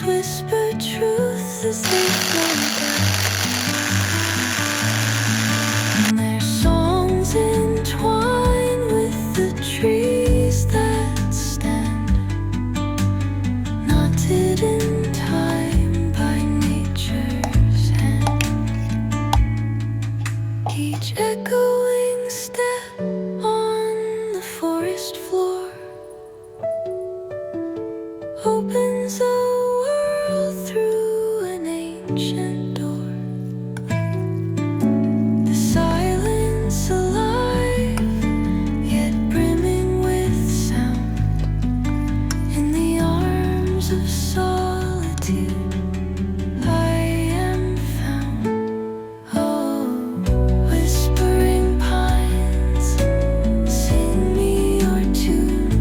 whisper truths as they flow down. And their songs entwine with the trees that stand, knotted in time by nature's hand. Each echoing step on the forest floor opens a world through an ancient door. The silence alive, yet brimming with sound. In the arms of solitude, I am found. Oh, whispering pines, sing me your tune.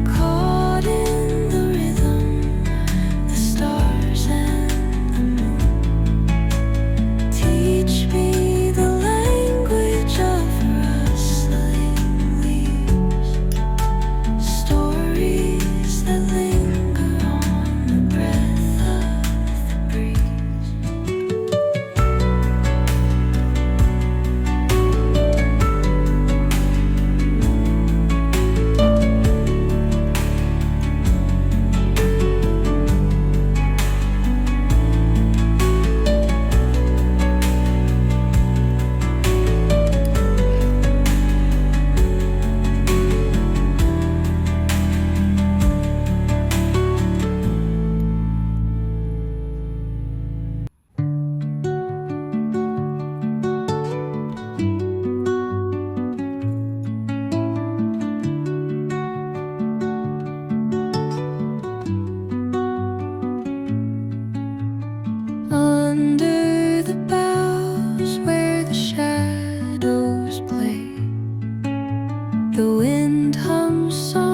Caught in the rhythm, the stars and the moon. Teach me the language of rustling leaves, stories that linger on the breath of the breeze. Under the boughs where the shadows play, the wind hums soft.